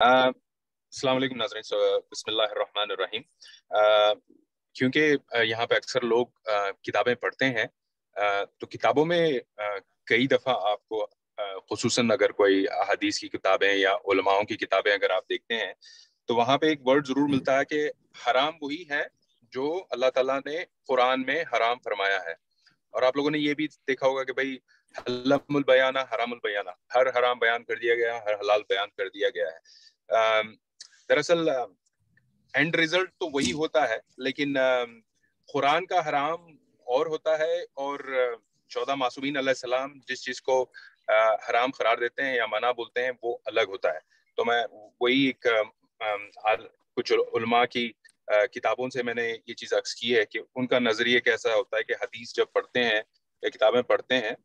अस्सलाम वालेकुम नाज़रीन। बिस्मिल्लाहिर्रहमानिर्रहीम। क्योंकि यहाँ पे अक्सर लोग किताबें पढ़ते हैं, तो किताबों में कई दफ़ा आपको खुसूसन अगर कोई हदीस की किताबें या उलमाओं की किताबें अगर आप देखते हैं तो वहाँ पे एक वर्ड ज़रूर मिलता है कि हराम वही है जो अल्लाह ताला ने कुरान में हराम फरमाया है। और आप लोगों ने ये भी देखा होगा कि भाई हलमुल बयाना हरामुल बयाना, हर हराम बयान कर दिया गया, हर हलाल बयान कर दिया गया है। दरअसल एंड रिजल्ट तो वही होता है, लेकिन कुरान का हराम और होता है और 14 मासूमीन अलैहिस्सलाम जिस चीज को हराम करार देते हैं या मना बोलते हैं वो अलग होता है। तो मैं वही एक कुछ उलमा की किताबों से मैंने ये चीज अक्स की है कि उनका नजरिया कैसा होता है कि हदीस जब पढ़ते हैं या किताबें पढ़ते हैं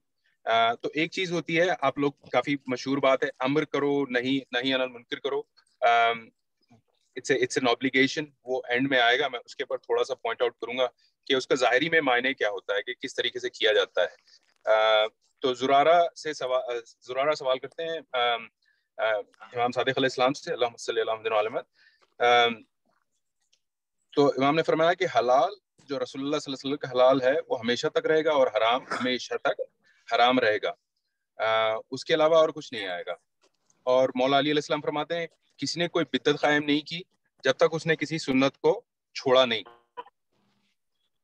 तो एक चीज होती है, आप लोग काफी मशहूर बात है अम्र करो नहीं नहीं अनिल मुनकर करो। इट्स एन ऑब्लिगेशन, वो एंड में आएगा, मैं उसके ऊपर थोड़ा सा पॉइंट आउट करूंगा कि उसका ज़ाहिरी में मायने क्या होता है कि किस तरीके से किया जाता है। तो जुरारा सवाल करते हैं इमाम सादिक अलैहिस्सलाम से, अल्लाहुम्मा सल्ली अला मुहम्मद व अला मुहम्मद। तो इमाम ने फरमाया कि हलाल जो रसूलुल्लाह सल्लल्लाहु अलैहि वसल्लम का हलाल है वो हमेशा तक रहेगा और हराम हमेशा तक हराम रहेगा, उसके अलावा और कुछ नहीं आएगा। और मौला अली अलैहिस्सलाम फरमाते हैं किसी ने कोई बिदअत कायम नहीं की जब तक उसने किसी सुन्नत को छोड़ा नहीं।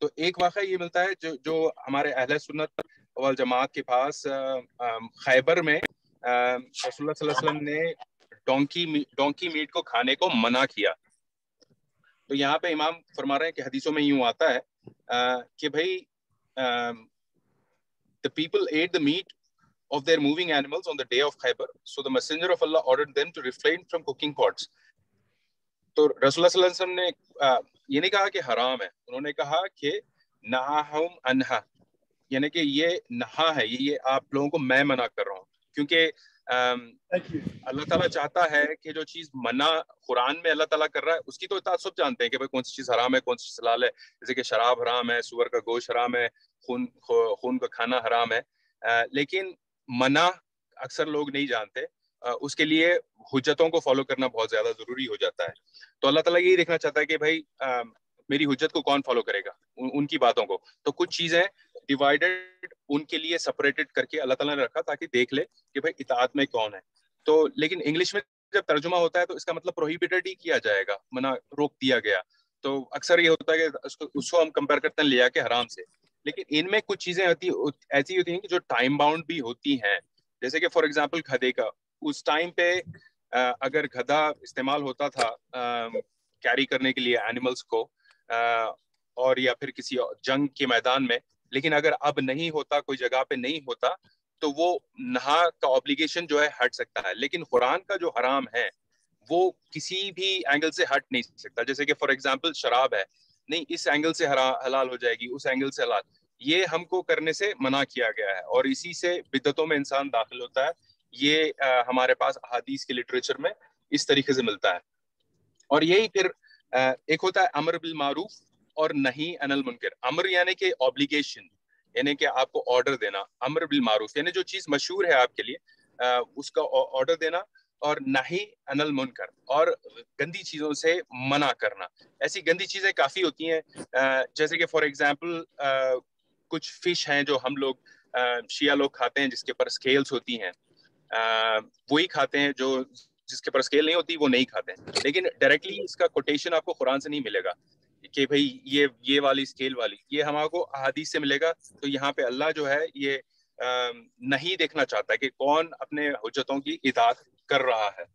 तो एक वाक़या ये मिलता है जो जो हमारे अहले सुन्नत वल जमात के पास खैबर में रसूलुल्लाह सल्लल्लाहु अलैहि वसल्लम ने डोंकी मीट को खाने को मना किया। तो यहाँ पे इमाम फरमा रहे हैं कि हदीसों में यूं आता है कि भाई the people at the meet of their moving animals on the day of Khaybar. So the messenger of Allah ordered them to refrain from cooking pots. तो रसूलुल्लाह सल्लल्लाहु अलैहि वसल्लम ने ये नहीं कहा कि हराम है, उन्होंने कहा कि नहाहुम अनहा, यानी कि ये नहा है, ये आप लोगों को मैं मना कर रहा हूँ। क्योंकि अल्लाह ताला चाहता है कि जो चीज मना कुरान में अल्लाह ताला कर रहा है उसकी तो इताअत सब जानते हैं कि भाई कौन सी चीज हराम है कौन सी चीज हलाल है। जैसे कि शराब हराम है, सुअर का गोश्त हराम है, खून का खाना हराम है, लेकिन मना अक्सर लोग नहीं जानते। उसके लिए हुज्जतों को फॉलो करना बहुत ज्यादा जरूरी हो जाता है। तो अल्लाह ताला यही देखना चाहता है कि भाई मेरी हुज्जत को कौन फॉलो करेगा, उनकी बातों को। तो कुछ चीजें डिवाइडेड उनके लिए सेपरेटेड करके अल्लाह ताला ने रखा ताकि देख ले कि भाई इताअत में कौन है। तो लेकिन इंग्लिश में जब तर्जुमा होता है तो इसका मतलब प्रोहिबिटेड ही किया जाएगा, मना रोक दिया गया। तो अक्सर ये होता है कि उसको हम कंपेयर करते हैं लिया के हराम से। लेकिन इनमें कुछ चीजें ऐसी होती हैं कि जो टाइम बाउंड भी होती हैं। जैसे कि फॉर एग्जांपल गधे का, उस टाइम पे अगर गधा इस्तेमाल होता था कैरी करने के लिए एनिमल्स को, और या फिर किसी जंग के मैदान में, लेकिन अगर अब नहीं होता, कोई जगह पे नहीं होता, तो वो नहा का ऑब्लिगेशन जो है हट सकता है। लेकिन कुरान का जो हराम है वो किसी भी एंगल से हट नहीं सकता। जैसे कि फॉर एग्जांपल शराब है, नहीं इस एंगल से हलाल हो जाएगी, उस एंगल से हलाल, ये हमको करने से मना किया गया है और इसी से बिदअतों में इंसान दाखिल होता है। ये हमारे पास अहादीस के लिटरेचर में इस तरीके से मिलता है। और यही फिर एक होता है अमर बिल मारूफ और नहीं अनिल मुनकर। अमर यानी कि ऑब्लिगेशन, यानी कि आपको ऑर्डर देना। अमर बिल मारूफ यानी जो चीज मशहूर है आपके लिए उसका ऑर्डर देना, और नहीं अनिल मुनकर, और गंदी चीजों से मना करना। ऐसी गंदी चीजें काफी होती हैं, जैसे कि फॉर एग्जांपल कुछ फिश हैं जो हम लोग शिया लोग खाते हैं जिसके ऊपर स्केल्स होती हैं, वही खाते हैं। जो जिसके पर स्केल नहीं होती वो नहीं खाते हैं। लेकिन डायरेक्टली इसका कोटेशन आपको कुरान से नहीं मिलेगा कि भाई ये वाली स्केल वाली, ये हमको अहादीस से मिलेगा। तो यहाँ पे अल्लाह जो है ये नहीं देखना चाहता है कि कौन अपने हुज्जतों की इताअत कर रहा है।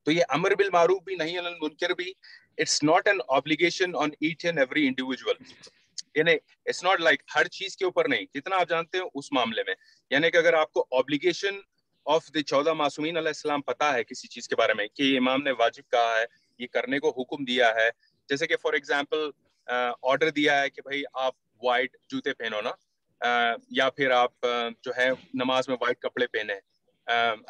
तो ये अमर बिल मारूफ भी नहीं अनिल मुनकर भी, it's not an obligation on each and every individual. यानी इट्स नॉट लाइक हर चीज के ऊपर नहीं, जितना आप जानते हो उस मामले में। यानी कि अगर आपको ऑब्लिगेशन ऑफ द 14 मासूमीन अलैहिस्सलाम पता है किसी चीज के बारे में कि इमाम ने वाजिब कहा है, ये करने को हुक्म दिया है, जैसे कि फॉर एग्जांपल ऑर्डर दिया है कि भाई आप वाइट जूते पहनो ना, या फिर आप जो है नमाज में वाइट कपड़े पहने।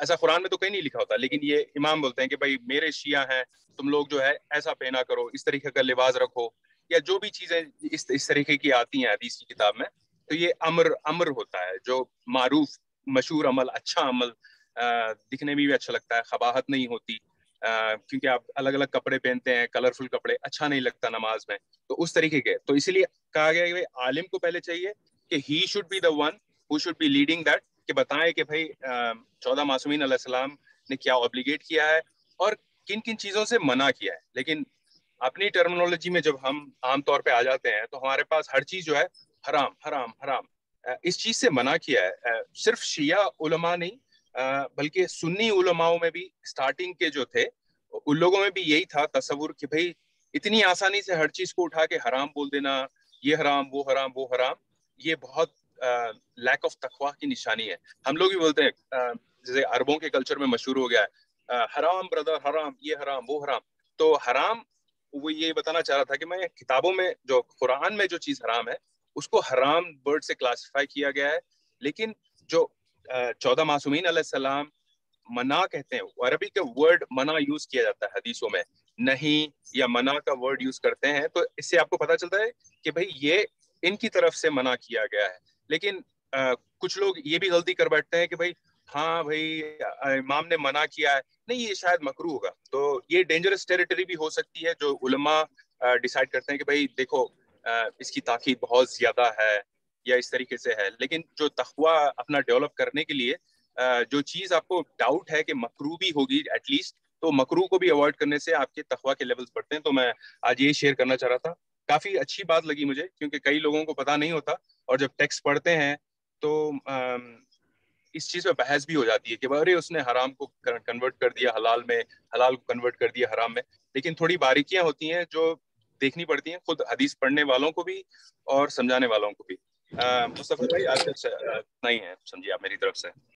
ऐसा कुरान में तो कहीं नहीं लिखा होता, लेकिन ये इमाम बोलते हैं कि भाई मेरे शिया हैं, तुम लोग जो है ऐसा पहना करो, इस तरीके का लिबास रखो, या जो भी चीजें इस तरीके की आती हैं हदीस की किताब में। तो ये अमर होता है, जो मारूफ मशहूर अमल, अच्छा अमल, दिखने में भी अच्छा लगता है, खबाहत नहीं होती, کیونکہ آپ الگ الگ کپڑے پہنتے ہیں, کلرفل کپڑے اچھا نہیں لگتا نماز میں, تو اس طریقے کے. تو اسی لیے کہا گیا کہ عالم کو پہلے چاہیے کہ he should be the one who should be leading that, کہ بتائیں کہ بھائی 14 معصومین علیہ السلام نے کیا اوبلیگیٹ کیا ہے اور کن کن چیزوں سے منع کیا ہے. لیکن اپنی ٹرمنالوجی میں جب ہم عام طور پہ آ جاتے ہیں تو ہمارے پاس ہر چیز جو ہے حرام حرام حرام, اس چیز سے منع کیا ہے. صرف شیعہ علماء نہیں بلکہ سنی علماؤں میں بھی اسٹارٹنگ کے جو تھے ان لوگوں میں بھی یہی تھا تصور کہ بھئی اتنی آسانی سے ہر چیز کو اٹھا کے حرام بول دینا, یہ حرام وہ حرام وہ حرام, یہ بہت لیک آف تقویٰ کی نشانی ہے. ہم لوگ بھی بولتے ہیں جیسے عربوں کے کلچر میں مشہور ہو گیا ہے حرام برادر حرام, یہ حرام وہ حرام. تو حرام وہ یہ بتانا چاہ رہا تھا کہ میں کتابوں میں جو قرآن میں جو چیز حرام ہے اس کو حرام ورڈ سے کلاسیفائی کیا گیا ہے, لیکن جو 14 معصومین علیہ السلام منع کہتے ہیں, عربی کا ورڈ منع یوز کیا جاتا ہے حدیثوں میں, نہیں یا منع کا ورڈ یوز کرتے ہیں, تو اس سے آپ کو پتا چلتا ہے کہ بھئی یہ ان کی طرف سے منع کیا گیا ہے. لیکن کچھ لوگ یہ بھی غلطی کر بیٹھتے ہیں کہ بھئی ہاں بھئی امام نے منع کیا ہے, نہیں یہ شاید مکروہ ہوگا. تو یہ ڈینجرس ٹیریٹری بھی ہو سکتی ہے جو علماء ڈیسائیڈ کرتے ہیں کہ بھئی دیکھو اس کی تاکید بہت زیادہ ہے یا اس طریقے سے ہے. لیکن جو تقویٰ اپنا ڈیولپ کرنے کے لیے جو چیز آپ کو ڈاؤٹ ہے کہ مکروہ بھی ہوگی ایٹ لیسٹ, تو مکروہ کو بھی اوائڈ کرنے سے آپ کے تقویٰ کے لیولز بڑھتے ہیں. تو میں آج یہی شیئر کرنا چاہ رہا تھا. کافی اچھی بات لگی مجھے کیونکہ کئی لوگوں کو پتا نہیں ہوتا اور جب ٹیکسٹ پڑھتے ہیں تو اس چیز پہ بحث بھی ہو جاتی ہے کہ ارے اس نے حرام کو کنورٹ کر دیا حلال میں, حلال کو کنورٹ کر دیا حرام میں. لیکن تھوڑی باریکیاں ہوتی ہیں جو دیکھنی پڑتی ہیں خود حدیث پڑھنے والوں کو بھی اور سمجھانے والوں کو بھی. مصطفیٰ بھائی آج اتنا ہی ہے, سمجھیے آپ میری طرف سے.